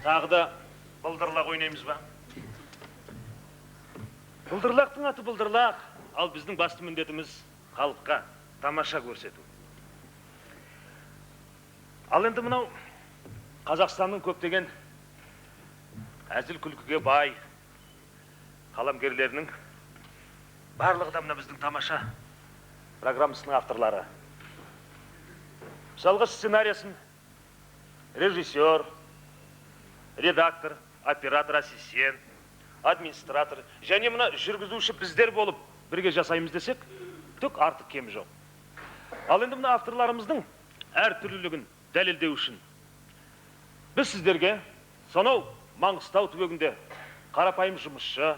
Тағы да былдырлақ ойнаймыз ба? Былдырлақтың аты былдырлақ, ал біздің басты міндетіміз халыққа тамаша көрсету. Ал енді мынау Қазақстанның көптеген әзіл күлкіге бай қаламгерлерінің барлығы да мына біздің тамаша программасының авторлары. Мысалға сценариясын режиссер, редактор, оператор, ассистент, администратор және мына жүргізуші біздер болып бірге жасаймыз десек, түк артық кемі жоқ. Ал енді мына авторларымыздың әртүрлілігін дәлелдеу үшін біз сіздерге сонау Маңғыстау түбегінде қарапайым жұмысшы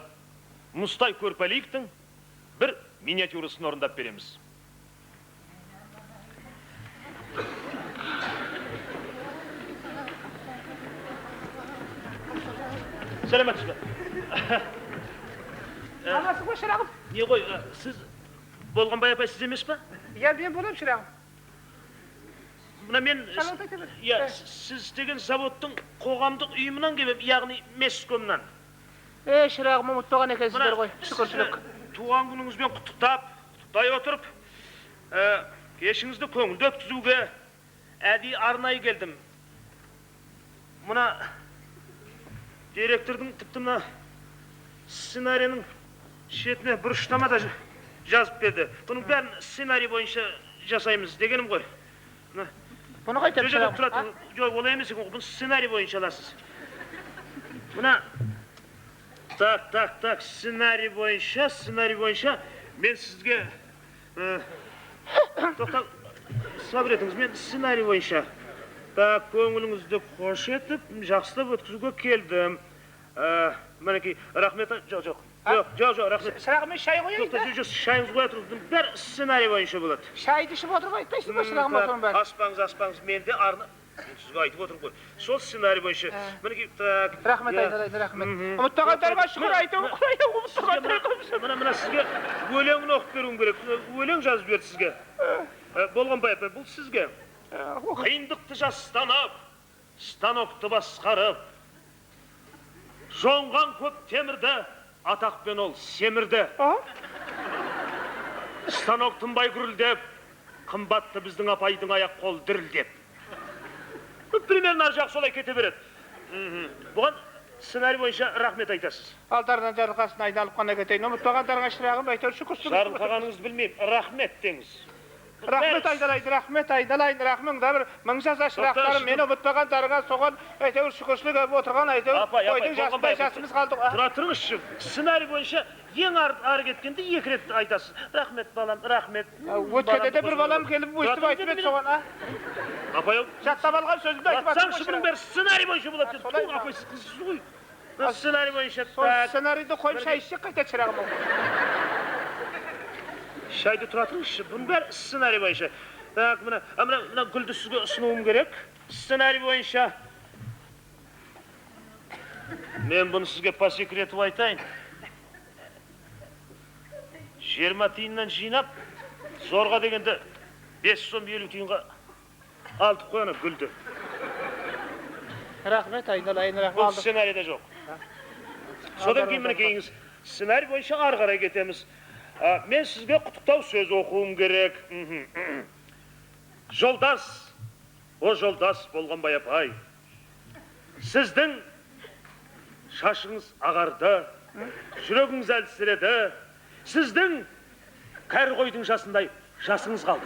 Мұстай Көрпәлиевтің бір миниатюрасын орындап береміз. Сәлеметсіз бе? Анасы ғой шырағым. Не ғой, сіз Болғанбай апай сіз емес па? Иә, мен болам шырағым. Мына мен, сіз деген заводтың қоғамдық ұйымынан келіп, яғни мескомнан. Шырағым, ұмытпаған екенсіздер ғой, шүкіршілік. Туған күніңізбен құттықтай отырып, кешіңізді көңілді өткізуге әдейі арнайы келдім. Мына директордың тіпті мына сценарийінің шетіне бір ұштама да жазып берді. Бұның бәрін сценарий бойынша жасаймыз дегенім ғой. Бұны қайтып шырағым? Жоқ, олай емес екен, бұны сценарий бойынша аласыз. Мына, так, сценарий бойынша мен сізге тоқтал, сабыр етіңіз, мен сценарий бойынша көңіліңізді қош етіп, жақсылап өткізуге келдім. Мінекей, рахмет, жоқ, рахмет. Шырағым, мен шай қойайын да? Жоқ, шайыңыз қоя тұрыңыз, бәр сценарий бойынша болады. Шайды ішіп отырып айтпайсың ба шырағым отырым бәрі? Аспаңыз, мен де арны... Мен сізге айтып отырып қой. Сол сценарий бойынша. Мінекей, так... Рахмет айналайын, рахмет. Ұмыттағандарға шүкір айтуым құлайды, ұмыттағандарға. Мына сізге өлеңін оқып беруім керек. Өлең жазып берді сізге. Болғанбай апай, бұл сізге. Қиындықты жастанып, станокты басқарып, жоңған көп темірді, атақпен ол семірді. Станок тынбай гүрілдеп, қымбатты біздің апайдың аяқ қол дірілдеп. Примерно ар жақ солай кете береді. Бұған сценарий бойынша рахмет айтасыз. Алдарынан жарылқасын айналып қана кетейін. Ұмытпағандарыңа шырағым айтар шүкіршілік. Жарылқағаныңызды білмеймін, рахмет деңіз. Рахмет айдалайын, рахмыңда бір мың жаза шырақтарым, мені ұмытпағандарыңа соған әйтеуір шүкіршілік өп отырған әйтеуір қойдың жасындай жасымыз қалды. Тұра тұрыңызшы, сценарий бойынша ең ары кеткенде екі рет айтасыз. Рахмет балам, рахмет. Өткенде де бір балам келіп өйстіп айтып еді соған, а? Апай, жаттап алған сөзімді айтып атым жатсаңшы бұның бәрі сценарий бойынша болады деді. Апай, сіз қызсыз ғой. Сценарий бойынша. Сол сценарийді қойып шай ішсек қайта шырағым ол. Шайды тұра тұрыңызшы, бұның бәрі сценарий бойынша. Так, мына гүлді сізге ұсынуым керек. Сценарий бойынша. Мен бұны сізге по секрету айтайын. 20 тиыннан жинап, зорға дегенде 5 сом 50 тиынға алдық қойына гүлді. Рахмет айналайын, рахмет. Бұл сценарийде жоқ. Содан кейін міне кейіңіз, сценарий бойынша ары қарай кетеміз. Мен сізге құттықтау сөз оқуым керек. Жолдас, о жолдас Болғанбай апай, сіздің шашыңыз ағарды, жүрегіңіз әлсіреді, сіздің кәрі қойдың жасындай жасыңыз қалды.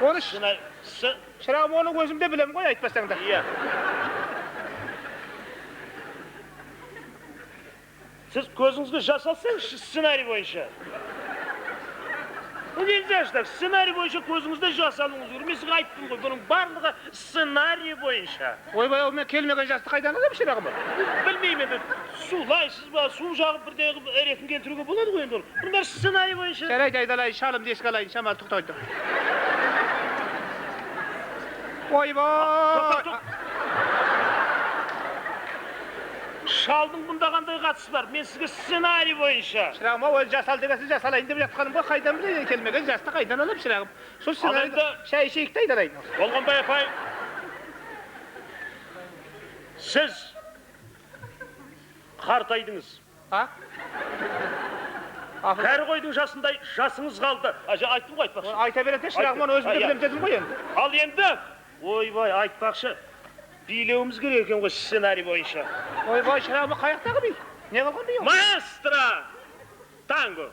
Оны шырағым, оның өзімде білем ғой, айтпасаң да. Иә. Siz көзіңізге жас алсаңыз, сценарий бойынша. Нельзя так, сценарий бойынша көзіңізде жас алуыңыз керек. Мен сізге айттым ғой, бұның барлығы сценарий бойынша. Ойбай, мен келмеген жасты қайдан алам шырағым? Білмеймін енді, сулайсыз ба, су жағып бірдегі ретін келтіруге болады ғой енді. Бұның бәрі сценарий бойынша. Жарайды, айдалайын, шалымды еске алайын, шамал тоқтайды. Ойбай! Шалдың бұнда қандай қатысы бар? Мен сізге сценарий бойынша. Шырағым, ол жасал дегенсіз жасалайын деп жатқаным ғой, қайдан білейін, келмеген жасты қайдан алып шырағым. Сол сценарийді шай ішейікті айдалайын. Болғанбай апай. Siz қартайдыңыз. Ha? Кәрі қойдың жасындай жасыңыз қалды. Айттым ғой, айтпақшы. Айта береді, шырағым, оны өзім де білем дедім ғой енді. Ал енді, ойбай, айтпақшы, билеуіміз керек екен ғой сценарий бойынша. Ойбай, шырағым, қаяқтағы би? Не қылған би? Маэстро! Танго!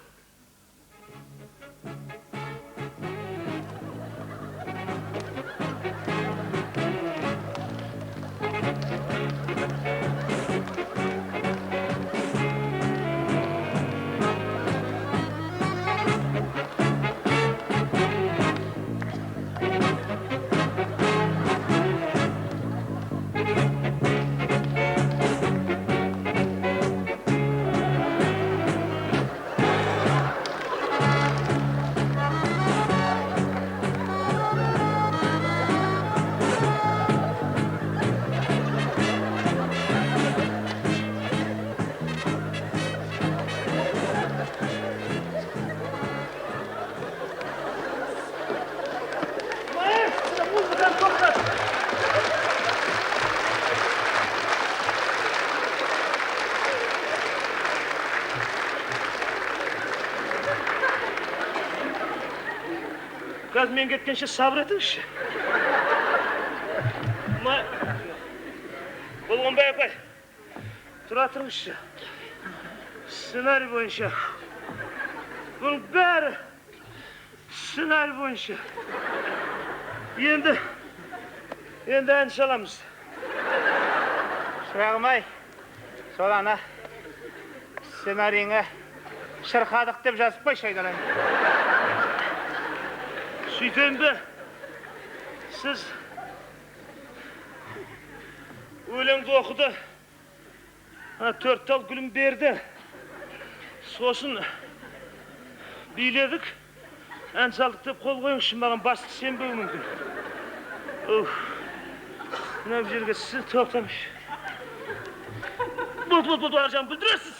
Қазір мен кеткенше сабыр етіңізші. Болғанбай апай, тұра тұрыңызшы. Сценарий бойынша. Бұның бәрі сценарий бойынша. Енді ән саламыз. Шырағым ай, сол ана сценарийіңе шырқадық деп жазып қойшы айналайын. Сөйтем бе, сіз өлеңді оқыды, 4 тал гүлім берді. Сосын биледік, ән салдық деп қол қойыңызшы, маған басты сенбеуі мүмкін. Мына бір жерге сіз тоқтамыш. Бұл аржан бүлдіресіз.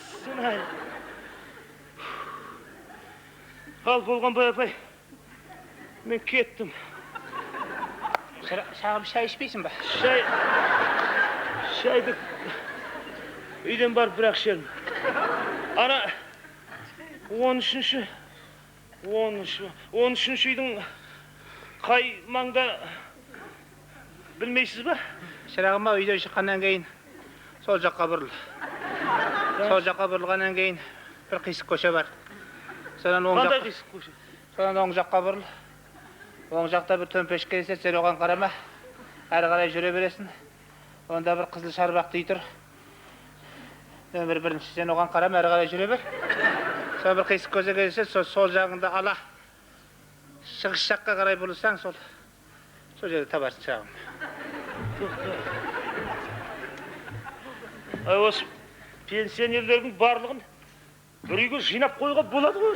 Ал болғанбай апай, мен кеттім. Шағым, шай ішпейсің ба? Шайды үйден барып бірақ ішермін. Ана 13-ші үйдің қай маңда білмейсіз ба? Шырағым, үйден шыққаннан кейін сол жаққа бұрыл. Сол жаққа бұрылғаннан кейін бір қисық көше бар. Қандай қисық көше? Содан оң жаққа бұрыл. Оң жақта бір төмпеш кездеседі, сен оған қарама. Әрі қарай жүре бересің. Онда бір қызыл шарбақты үй тұр. Нөмір 1-ші, сен оған қарама, әрі қарай жүре бер. Сол бір қисық көше кездеседі, сол жағында ала. Шығыс жаққа қарай бұрылсаң, сол жерде табарсың шағым. Осы пенсионерлердің барлығын бір үйге жинап қойға болады ғой.